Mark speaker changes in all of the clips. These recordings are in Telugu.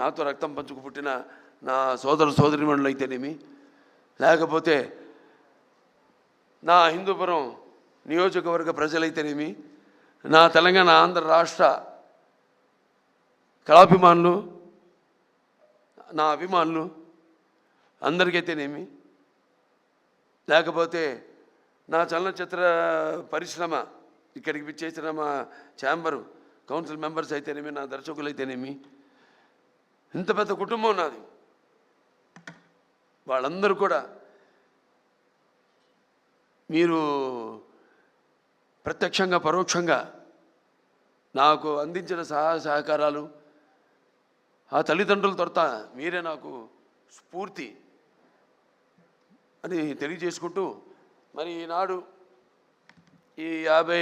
Speaker 1: నాతో రక్తం పంచుకు పుట్టిన నా సోదర సోదరీమణులు అయితేనేమి, లేకపోతే నా హిందూపురం నియోజకవర్గ ప్రజలైతేనేమి, నా తెలంగాణ ఆంధ్ర రాష్ట్ర కళాభిమానులు, నా అభిమానులు అందరికైతేనేమి, లేకపోతే నా చలనచిత్ర పరిశ్రమ ఇక్కడికి విచ్చేసిన మా ఛాంబరు కౌన్సిల్ మెంబర్స్ అయితేనేమి, నా దర్శకులు అయితేనేమి, ఇంత పెద్ద కుటుంబం నాది. వాళ్ళందరూ కూడా మీరు ప్రత్యక్షంగా పరోక్షంగా నాకు అందించిన సహాయ సహకారాలు, ఆ తల్లిదండ్రుల తొరత మీరే నాకు స్ఫూర్తి అని తెలియజేసుకుంటూ, మరి ఈనాడు ఈ 50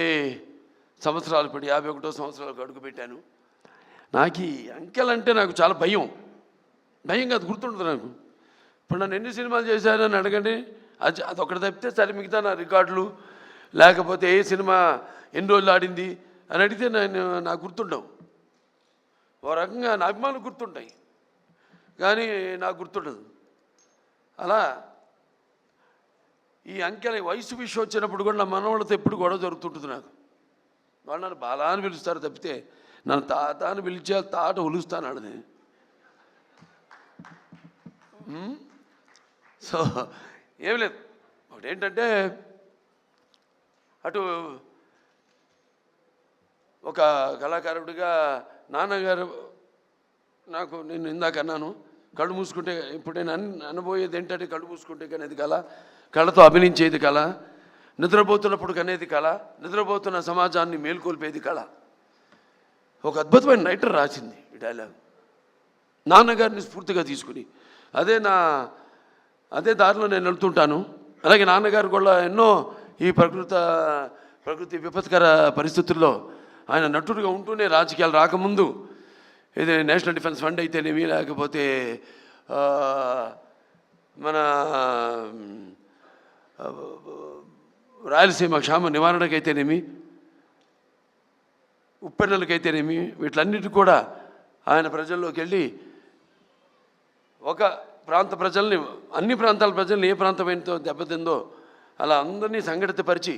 Speaker 1: సంవత్సరాలు ఇప్పుడు 51వ సంవత్సరాలకు అడుగుపెట్టాను. నాకు ఈ అంకెలంటే నాకు చాలా భయం కాదు, గుర్తుంటుంది నాకు. ఇప్పుడు నన్ను ఎన్ని సినిమాలు చేశానని అడగండి, అదొకటి తప్పితే సరే మిగతా నా రికార్డులు, లేకపోతే ఏ సినిమా ఎన్ని రోజులు ఆడింది అని అడిగితే నాకు గుర్తుండవు. ఓ రకంగా నా అభిమానులు గుర్తుంటాయి కానీ నాకు గుర్తుండదు. అలా ఈ అంకెల వయసు విషయం వచ్చినప్పుడు కూడా నా మనవాళ్ళతో ఎప్పుడు గొడవ జరుగుతుంటుంది. నాకు వాళ్ళు నన్ను బాలా అని పిలుస్తారు తప్పితే నన్ను తాత అని పిలిచే తాట ఒలుస్తాను ఆడని. సో ఏం లేదు, ఒకటి ఏంటంటే అటు ఒక కళాకారుడిగా నాన్నగారు నాకు, నేను ఇందాక అన్నాను, కళ్ళు మూసుకుంటే ఇప్పుడు నేను అనబోయేది ఏంటంటే కళ్ళు మూసుకుంటే కనేది కళ, కళతో అభినయించేది కళ, నిద్రపోతున్నప్పుడు కనేది కళ, నిద్రపోతున్న సమాజాన్ని మేల్కొల్పేది కళ. ఒక అద్భుతమైన రైటర్ రాసింది ఈ డైలాగ్, నాన్నగారిని స్ఫూర్తిగా తీసుకుని. అదే దారిలో నేను వెళ్తుంటాను. అలాగే నాన్నగారు కూడా ఎన్నో ఈ ప్రకృతి విపత్కర పరిస్థితుల్లో ఆయన నటుడుగా ఉంటూనే, రాజకీయాలు రాకముందు ఇది నేషనల్ డిఫెన్స్ ఫండ్ అయితేనేమి, లేకపోతే మన రాయలసీమ క్షామ నివారణకైతేనేమి, ఉప్పెన్నెలకైతేనేమి, వీటిలన్నిటి కూడా ఆయన ప్రజల్లోకి వెళ్ళి ఒక ప్రాంత ప్రజల్ని, అన్ని ప్రాంతాల ప్రజల్ని ఏ ప్రాంతమైనతో దెబ్బతిందో అలా అందరినీ సంఘటితపరిచి,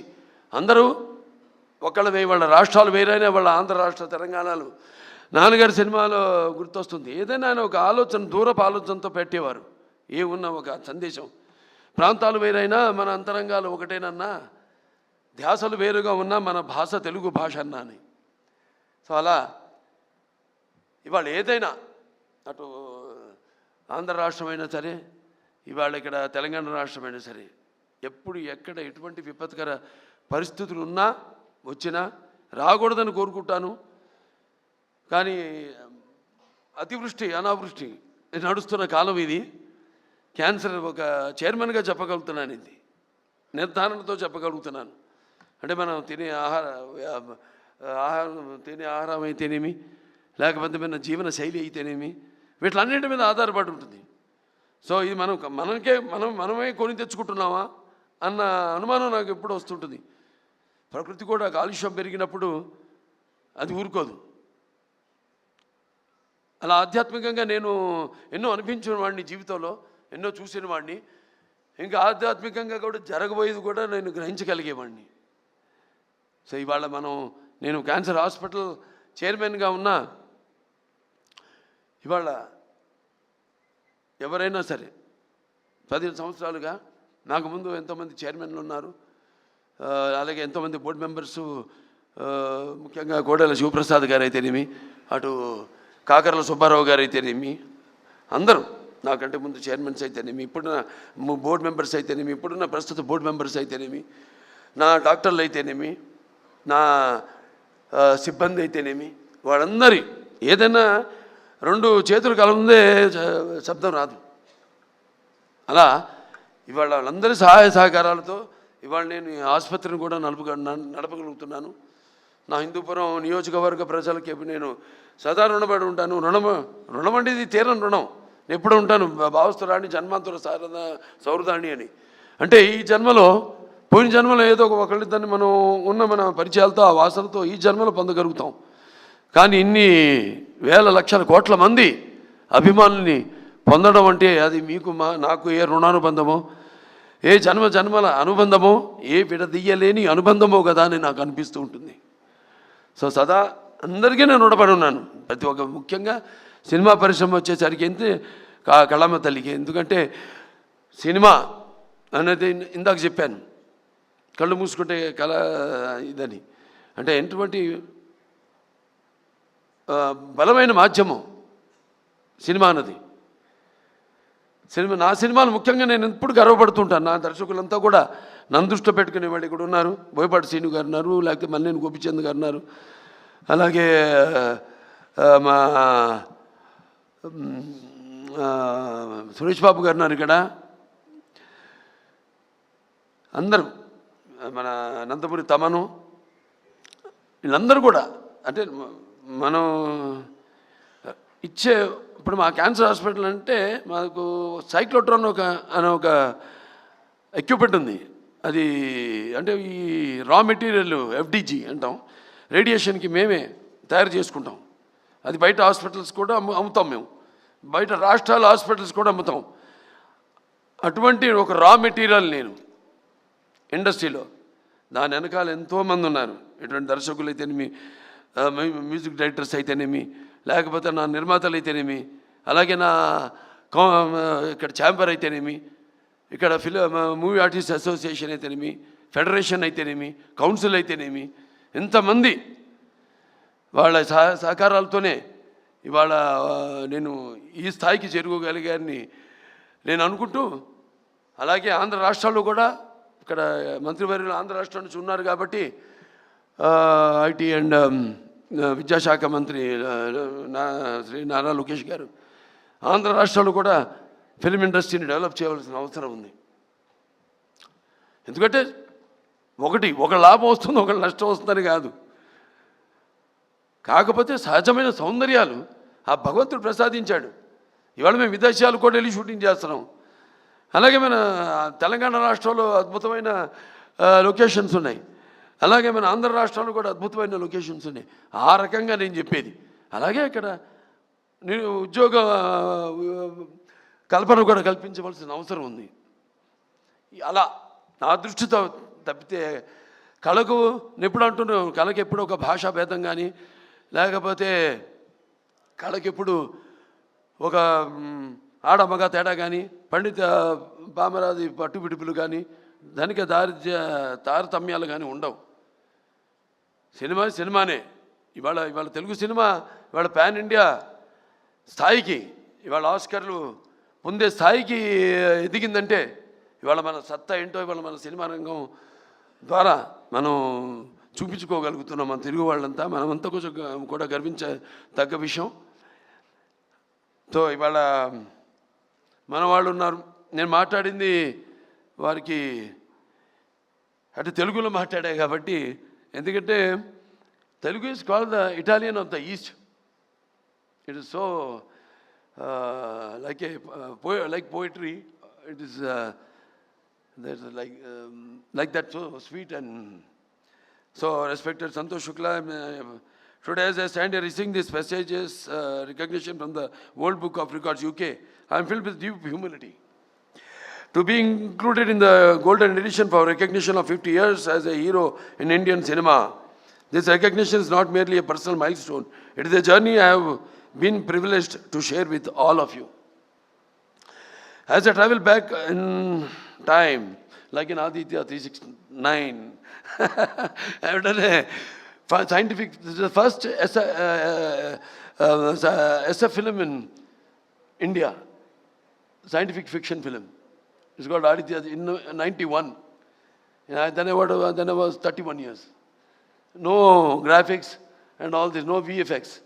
Speaker 1: అందరూ ఒకళ్ళ వాళ్ళ రాష్ట్రాలు వేరైనా వాళ్ళ ఆంధ్ర రాష్ట్ర తెలంగాణలు నాన్నగారి సినిమాలో గుర్తొస్తుంది. ఏదైనా ఆయన ఒక ఆలోచన, దూరపు ఆలోచనతో పెట్టేవారు. ఉన్న ఒక సందేశం, ప్రాంతాలు వేరైనా మన అంతరంగాలు ఒకటేనన్నా, ధ్యాసలు వేరుగా ఉన్నా మన భాష తెలుగు భాష అన్నా అని. సో అలా ఇవాళ ఏదైనా అటు ఆంధ్ర రాష్ట్రమైనా సరే, ఇవాళ ఇక్కడ తెలంగాణ రాష్ట్రమైనా సరే, ఎప్పుడు ఎక్కడ ఎటువంటి విపత్కర పరిస్థితులు ఉన్నా వచ్చినా రాకూడదని కోరుకుంటాను. కానీ అతివృష్టి అనావృష్టి నడుస్తున్న కాలం ఇది. క్యాన్సర్ ఒక చైర్మన్గా చెప్పగలుగుతున్నాను, ఇది నిర్ధారణతో చెప్పగలుగుతున్నాను. అంటే మనం తినే ఆహారం అయితేనేమి, లేకపోతే మన జీవన శైలి అయితేనేమి, వీటిలన్నింటి మీద ఆధారపడి ఉంటుంది. సో ఇది మనమే కొని తెచ్చుకుంటున్నామా అన్న అనుమానం నాకు ఎప్పుడు వస్తుంటుంది. ప్రకృతి కూడా కాలుష్యం పెరిగినప్పుడు అది ఊరుకోదు. అలా ఆధ్యాత్మికంగా నేను ఎన్నో అనిపించిన వాడిని జీవితంలో, ఎన్నో చూసిన వాడిని. ఇంకా ఆధ్యాత్మికంగా కూడా జరగబోయేది కూడా నేను గ్రహించగలిగేవాడిని. సో ఇవాళ నేను క్యాన్సర్ హాస్పిటల్ చైర్మన్గా ఉన్నా, ఇవాళ ఎవరైనా సరే 15 సంవత్సరాలుగా నాకు ముందు ఎంతోమంది చైర్మన్లు ఉన్నారు, అలాగే ఎంతోమంది బోర్డు మెంబర్సు, ముఖ్యంగా కోడెల శివప్రసాద్ గారు అయితేనేమి, అటు కాకర్ల సుబ్బారావు గారు అయితేనేమి, అందరూ నాకంటే ముందు చైర్మన్స్ అయితేనేమి, ఇప్పుడున్న బోర్డు మెంబర్స్ అయితేనేమి, ఇప్పుడున్న ప్రస్తుత బోర్డు మెంబర్స్ అయితేనేమి, నా డాక్టర్లు అయితేనేమి, నా సిబ్బంది అయితేనేమి, వాళ్ళందరి ఏదైనా 2 చేతులు కలముందే శబ్దం రాదు. అలా ఇవాళ వాళ్ళందరి సహాయ సహకారాలతో ఇవాళ నేను ఈ ఆసుపత్రిని కూడా నడపగలుగుతున్నాను. నా హిందూపురం నియోజకవర్గ ప్రజలకి నేను సదా రుణపడి ఉంటాను. రుణం అంటే ఇది తీరని రుణం. నేను ఎప్పుడు ఉంటాను, భావస్తురాణి జన్మాంతుర సౌరదాణి అని. అంటే ఈ జన్మలో, పోయిన జన్మలో ఏదో ఒకళ్ళిద్దరిని మనం మన పరిచయాలతో, ఆ వాసనతో ఈ జన్మలో పొందగలుగుతాం. కానీ ఇన్ని వేల లక్షల కోట్ల మంది అభిమానుల్ని పొందడం అంటే అది మీకు నాకు ఏ రుణానుబంధమో, ఏ జన్మల అనుబంధమో, ఏ విడదీయలేని అనుబంధమో కదా అని నాకు అనిపిస్తూ ఉంటుంది. సో సదా అందరికీ నేను రుణపడి ఉన్నాను. ప్రతి ఒక్క ముఖ్యంగా సినిమా పరిశ్రమ వచ్చేసరికి ఎంత కళమ్మ తల్లికి. ఎందుకంటే సినిమా అనేది ఇందాక చెప్పాను, కళ్ళు మూసుకుంటే కళ ఇదని. అంటే ఎటువంటి బలమైన మాధ్యమం సినిమా అన్నది. నా సినిమాలు ముఖ్యంగా నేను ఎప్పుడు గర్వపడుతుంటాను. నా దర్శకులంతా కూడా నన్ను దృష్టిలో పెట్టుకునే వాళ్ళు ఇక్కడ ఉన్నారు. బోయపాటి శ్రీను గారు ఉన్నారు, లేకపోతే మల్లేని గోపిచంద్ గారు ఉన్నారు, అలాగే మా సురేష్ బాబు గారు ఉన్నారు ఇక్కడ. అందరూ మన నందమూరి తమను, వీళ్ళందరూ కూడా అంటే మనం ఇచ్చే ఇప్పుడు మా క్యాన్సర్ హాస్పిటల్ అంటే మాకు సైక్లోట్రాన్ అనే ఒక ఎక్విప్మెంట్ ఉంది. అది అంటే ఈ రా మెటీరియల్ ఎఫ్డిజి అంటాం, రేడియేషన్కి మేమే తయారు చేసుకుంటాం. అది బయట హాస్పిటల్స్ కూడా అమ్ముతాం మేము, బయట రాష్ట్రాల హాస్పిటల్స్ కూడా అమ్ముతాం. అటువంటి ఒక రా మెటీరియల్ నేను ఇండస్ట్రీలో. దాని వెనకాల ఎంతోమంది ఉన్నారు. ఇటువంటి దర్శకులు అయితేనేమి, మ్యూజిక్ డైరెక్టర్స్ అయితేనేమి, లేకపోతే నా నిర్మాతలు అయితేనేమి, అలాగే నా ఇక్కడ ఛాంబర్ అయితేనేమి, ఇక్కడ మూవీ ఆర్టిస్ట్ అసోసియేషన్ అయితేనేమి, ఫెడరేషన్ అయితేనేమి, కౌన్సిల్ అయితేనేమి, ఇంతమంది వాళ్ళ సహకారాలతోనే ఇవాళ నేను ఈ స్థాయికి చేరుకోగలిగానని నేను అనుకుంటూ, అలాగే ఆంధ్ర రాష్ట్రాల్లో కూడా ఇక్కడ మంత్రివర్యులు ఆంధ్ర రాష్ట్రం నుంచి ఉన్నారు కాబట్టి ఐటీ అండ్ విద్యాశాఖ మంత్రి శ్రీ నారా లోకేష్ గారు ఆంధ్ర రాష్ట్రాల్లో కూడా ఫిలిం ఇండస్ట్రీని డెవలప్ చేయవలసిన అవసరం ఉంది. ఎందుకంటే ఒక లాభం వస్తుంది, ఒకటి నష్టం వస్తుందని కాదు. కాకపోతే సహజమైన సౌందర్యాలు ఆ భగవంతుడు ప్రసాదించాడు. ఇవాళ మేము విదేశాలు కూడా వెళ్ళి షూటింగ్ చేస్తున్నాం. అలాగే మన తెలంగాణ రాష్ట్రంలో అద్భుతమైన లొకేషన్స్ ఉన్నాయి, అలాగే మన ఆంధ్ర రాష్ట్రంలో కూడా అద్భుతమైన లొకేషన్స్ ఉన్నాయి. ఆ రకంగా నేను చెప్పేది. అలాగే ఇక్కడ నేను ఉద్యోగ కల్పన కూడా కల్పించవలసిన అవసరం ఉంది. అలా నా దృష్టితో తప్పితే కళకు ఎప్పుడు అంటున్నాను, కళకి ఎప్పుడు ఒక భాషా భేదం కానీ, లేకపోతే కళకెప్పుడు ఒక ఆడమగ తేడా కానీ, పండిత పామరాది పట్టుబిడుపులు కానీ, ధనిక తారతమ్యాలు కానీ ఉండవు. సినిమానే. ఇవాళ తెలుగు సినిమా ఇవాళ పాన్ ఇండియా స్థాయికి, ఇవాళ ఆస్కర్లు పొందే స్థాయికి ఎదిగిందంటే ఇవాళ మన సత్తా ఏంటో ఇవాళ మన సినిమా రంగం ద్వారా మనం చూపించుకోగలుగుతున్నాం. మన తెలుగు వాళ్ళంతా మనమంతా కొంచెం కూడా గర్వించదగ్గ విషయం. సో ఇవాళ మన వాళ్ళు ఉన్నారు. నేను మాట్లాడింది వారికి అంటే తెలుగులో మాట్లాడా కాబట్టి, ఎందుకంటే Telugu is called the Italian of the east. It is so like poetry. It is there's like that, so sweet. And so respected Santosh Shukla, today as I stand here receiving this prestigious recognition from the World Book of Records UK, I am filled with deep humility to be included in the golden edition for recognition of 50 years as a hero in Indian cinema. This recognition is not merely a personal milestone, it is a journey I have been privileged to share with all of you. As I travel back in time, like in Aditya 369, I have done a scientific, this is the first SF film in India, scientific fiction film. It's called Aditya in 91. Then I was 31 years. No graphics and all this, no VFX.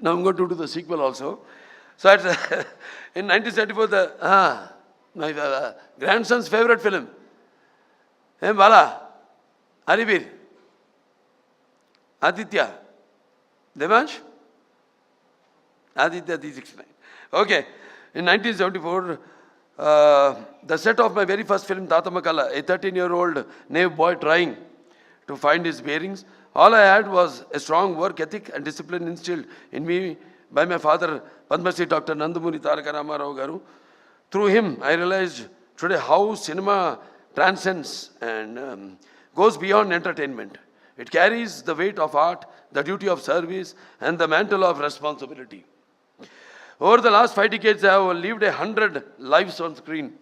Speaker 1: Now I'm going to do the sequel also. So in 1974, my grandson's favorite film, Bala, Haribir, Aditya, Devansh, Aditya 369. Okay, in 1974, the set of my very first film, Tatamakala, a 13-year-old naive boy trying to find his bearings. All I had was a strong work ethic and discipline instilled in me by my father, Padma Shri Dr. Nandamuni Taraka Ramarao Garu. Through him, I realized today how cinema transcends and goes beyond entertainment. It carries the weight of art, the duty of service, and the mantle of responsibility. Over the last 5 decades, I have lived 100 lives on screen.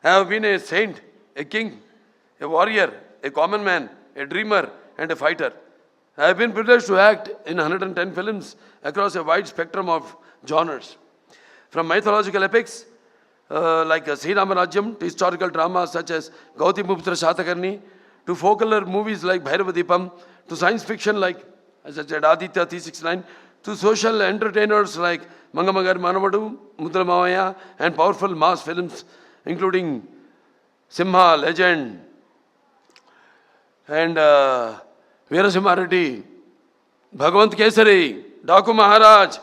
Speaker 1: I have been a saint, a king, a warrior, a common man, a dreamer, and a fighter. I have been privileged to act in 110 films across a wide spectrum of genres. From mythological epics like Sri Ramarajyam to historical dramas such as Gautamiputra Shatakarni, to folklore movies like Bhairavadipam, to science fiction like, as I said, Aditya 369, to social entertainers like Mangamagar Manavadu, Mudra Mavaya, and powerful mass films including Simha, Legend, and Veerasimha Reddy, Bhagwant Kesari, Daku Maharaj.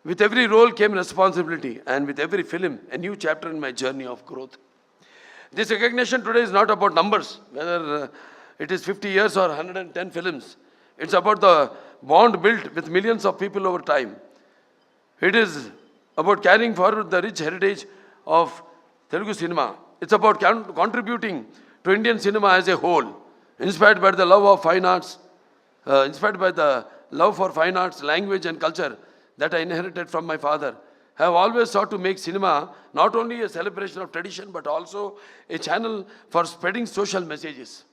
Speaker 1: With every role came responsibility, and with every film, a new chapter in my journey of growth. This recognition today is not about numbers, whether it is 50 years or 110 films. It's about the bond built with millions of people over time. It is about carrying forward the rich heritage of Telugu cinema. It's about contributing to Indian cinema as a whole, inspired by the love of fine arts, language and culture that I inherited from my father. I have always sought to make cinema not only a celebration of tradition but also a channel for spreading social messages.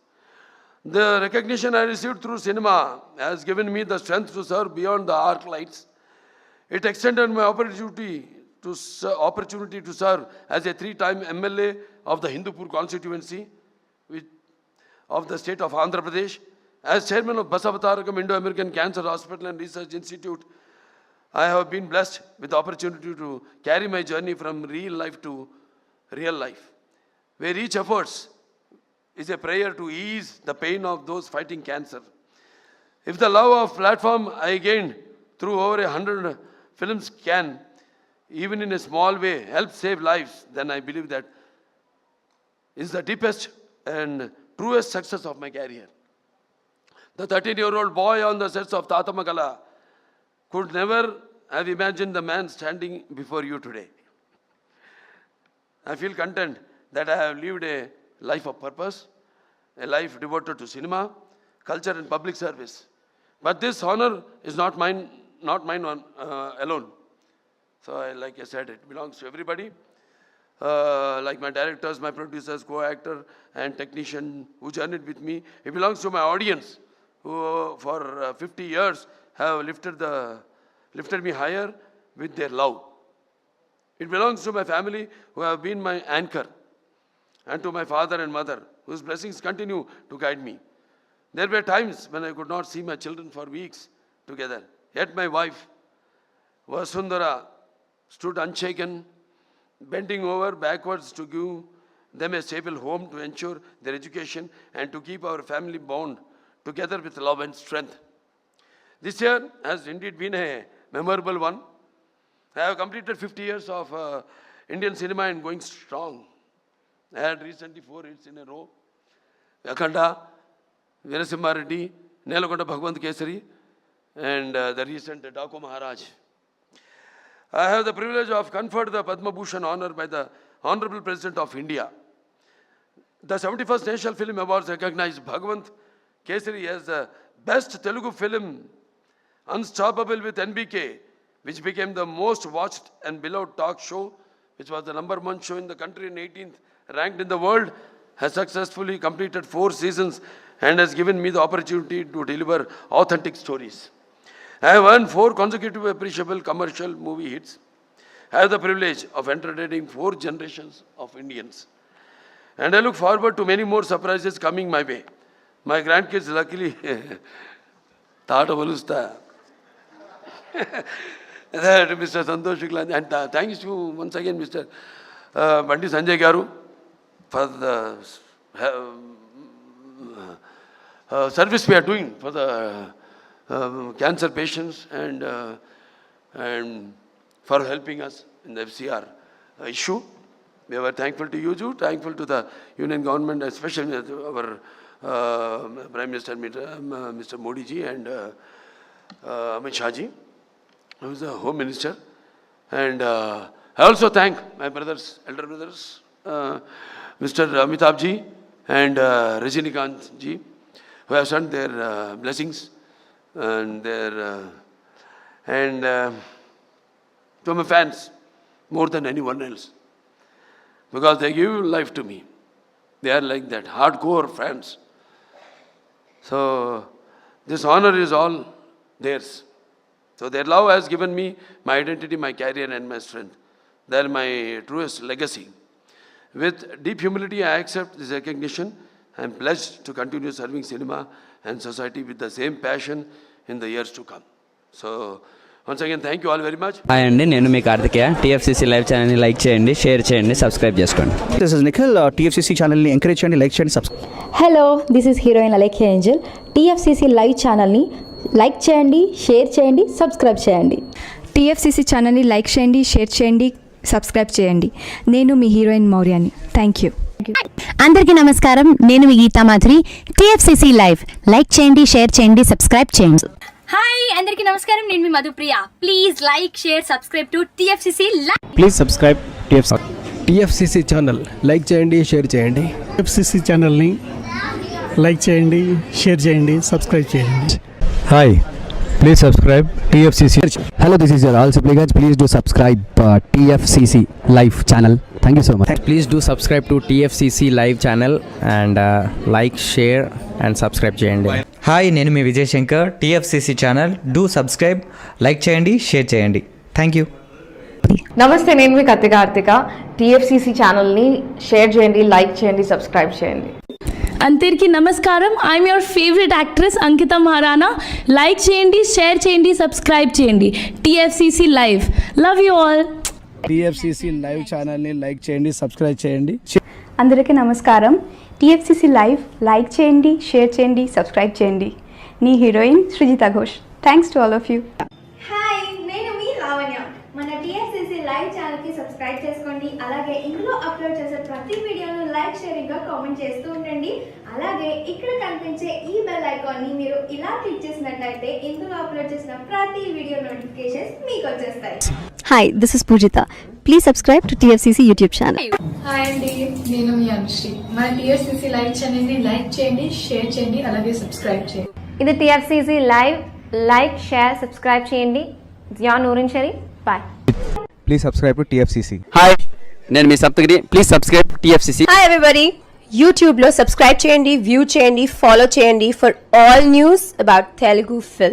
Speaker 1: The recognition I received through cinema has given me the strength to serve beyond the arc lights. It extended my opportunity to serve as a 3-time MLA of the Hindupur constituency of the state of Andhra Pradesh, as chairman of Basavatarakam Indo-American Cancer Hospital and Research Institute. I have been blessed with the opportunity to carry my journey from real life to real life, where each effort is a prayer to ease the pain of those fighting cancer. If the love of platform I gained through over 100 films can, even in a small way, help save lives, then I believe that is the deepest and truest success of my career. The 13-year-old boy on the sets of Tata Magala could never have imagined the man standing before you today. I feel content that I have lived a life of purpose, a life devoted to cinema, culture and public service. But this honor is not mine alone. So like I said, it belongs to everybody. Like my directors, my producers, co-actor and technician who journeyed with me. It belongs to my audience who for 50 years have lifted me higher with their love. It belongs to my family who have been my anchor, and to my father and mother whose blessings continue to guide me. There were times when I could not see my children for weeks together. Yet my wife, Vasundhara, stood unshaken, bending over backwards to give them a stable home to ensure their education and to keep our family bond together with love and strength. This year has indeed been a memorable one. I have completed 50 years of Indian cinema and going strong. I had recently 4 hits in a row. Akhanda, Veerasimha Reddy, Nelagonda Bhagwant Kesari, and the recent Daku Maharaj. I have the privilege of conferred the Padma Bhushan honor by the Honorable President of India. The 71st National Film Awards recognized Bhagwant Kesari as the best Telugu film, Unstoppable with NBK, which became the most watched and beloved talk show, which was the #1 show in the country and 18th ranked in the world, has successfully completed 4 seasons and has given me the opportunity to deliver authentic stories. I have earned 4 consecutive appreciable commercial movie hits. I have the privilege of entertaining 4 generations of Indians. And I look forward to many more surprises coming my way. My grandkids luckily thought of that Mr. Santosh Shukla, and thanks to once again Mr. Bandi Sanjay Garu for the service we are doing for the cancer patients and for helping us in the FCR issue. We were thankful to you too, thankful to the Union government, especially our Prime Minister Mr. Modi ji, and Amit Shah ji, who is the Home Minister. And I also thank my brothers, elder brothers, Mr. Amitabh ji and Rajinikanth ji, who have sent their blessings and to my fans more than anyone else, because they give life to me. They are like that, hardcore fans. So this honor is all theirs. So their love has given me my identity, my career and my strength. They are my truest legacy. With deep humility, I accept this recognition. I am blessed to continue serving cinema and society with the same passion in the years to come. So once again, thank you all very much.
Speaker 2: Hi అండి, నేను మీ కార్తికేయ. టీఎఫ్సీసీ లైవ్ ఛానల్ని లైక్ చేయండి, షేర్ చేయండి, సబ్స్క్రైబ్ చేసుకోండి.
Speaker 3: This is Nikhil. టీఎఫ్సీసీ ఛానల్ని ఎంకరేజ్ చేయండి, లైక్ చేయండి, subscribe.
Speaker 4: Hello, this is heroine Alekhya Angel. TFCC live ఛానల్ని లైక్ చేయండి, షేర్ చేయండి, సబ్స్క్రైబ్ చేయండి.
Speaker 5: టీఎఫ్సీసీ ఛానల్ని లైక్ చేయండి, షేర్ చేయండి, సబ్స్క్రైబ్ చేయండి. నేను మీ హీరోయిన్ మౌర్యాని. Thank you.
Speaker 6: అందరికీ నమస్కారం, నేను మీ Geetha Madhuri. TFCC live like చేయండి, షేర్ చేయండి, సబ్స్క్రైబ్ చేయండి.
Speaker 7: హాయ్ అందరికీ నమస్కారం, నేను మీ Madhupriya. Please like share subscribe to TFCC live.
Speaker 8: Please subscribe TFCC channel. Like చేయండి, షేర్ చేయండి.
Speaker 9: టీఎఫ్సీసీ ఛానల్ని లైక్ చేయండి, షేర్ చేయండి, సబ్స్క్రైబ్ చేయండి.
Speaker 8: Hi, please subscribe TFCC.
Speaker 10: Hello, this is your all supplicants. Please do subscribe TFCC Live channel. Thank you so much.
Speaker 2: Please do subscribe to TFCC live channel and like, share and subscribe చేయండి.
Speaker 11: హాయ్, నేను మీ Vijay Shankar. TFCC channel do subscribe, like చేయండి, షేర్ చేయండి. Thank you.
Speaker 12: నమస్తే, నేను మీ కార్తిక. టీఎఫ్సీసీ ఛానల్ని షేర్ చేయండి, లైక్ చేయండి, సబ్స్క్రైబ్ చేయండి.
Speaker 5: అందరికీ నమస్కారం, I'm your favourite actress Ankita Maharana. Like చేయండి, షేర్ చేయండి, సబ్స్క్రైబ్ చేయండి. TFCC live. Love you all.
Speaker 9: TFCC live ఛానల్ని లైక్ చేయండి, సబ్స్క్రైబ్ చేయండి.
Speaker 5: అందరికీ నమస్కారం, టీఎఫ్సీసీ లైవ్ లైక్ చేయండి, షేర్ చేయండి, సబ్స్క్రైబ్ చేయండి. నీ heroine Srujitha Ghosh. Thanks to all of you.
Speaker 7: Hi, నేను మీ లావణ్య. మన టీఎఫ్సీసీ లైవ్ ఛానల్కి సబ్స్క్రైబ్ చేసుకోండి. అలాగే ఇందులో అప్లోడ్ చేసే ప్రతి వీడియోను లైక్, షేరింగ్గా కామెంట్ చేస్తూ ఉండండి. అలాగే ఇక్కడ కనిపించే ఈ బెల్ ఐకాన్ని మీరు ఇలా క్లిక్ చేసినట్లయితే ఇందులో అప్లోడ్ చేసిన ప్రతి వీడియో నోటిఫికేషన్స్ మీకు వచ్చేస్తాయి.
Speaker 6: Hi, this is Poojitha. Please subscribe to TFCC YouTube channel.
Speaker 12: Hi అండి, నేను మీ అనుశ్రీ. మన టీఎఫ్సీసీ లైవ్ ఛానల్ని లైక్ చేయండి, షేర్ చేయండి, అలాగే సబ్స్క్రైబ్ చేయండి.
Speaker 7: ఇది TFCC live. Like, share, subscribe చేయండి. Zia Noorin Shari. Bye.
Speaker 8: Please subscribe to TFCC.
Speaker 2: Hi, నేను మీ Saptagiri. Please subscribe TFCC.
Speaker 6: Hi everybody, యూట్యూబ్లో సబ్స్క్రైబ్ చేయండి, వ్యూ చేయండి, ఫాలో చేయండి for all news about Telugu film.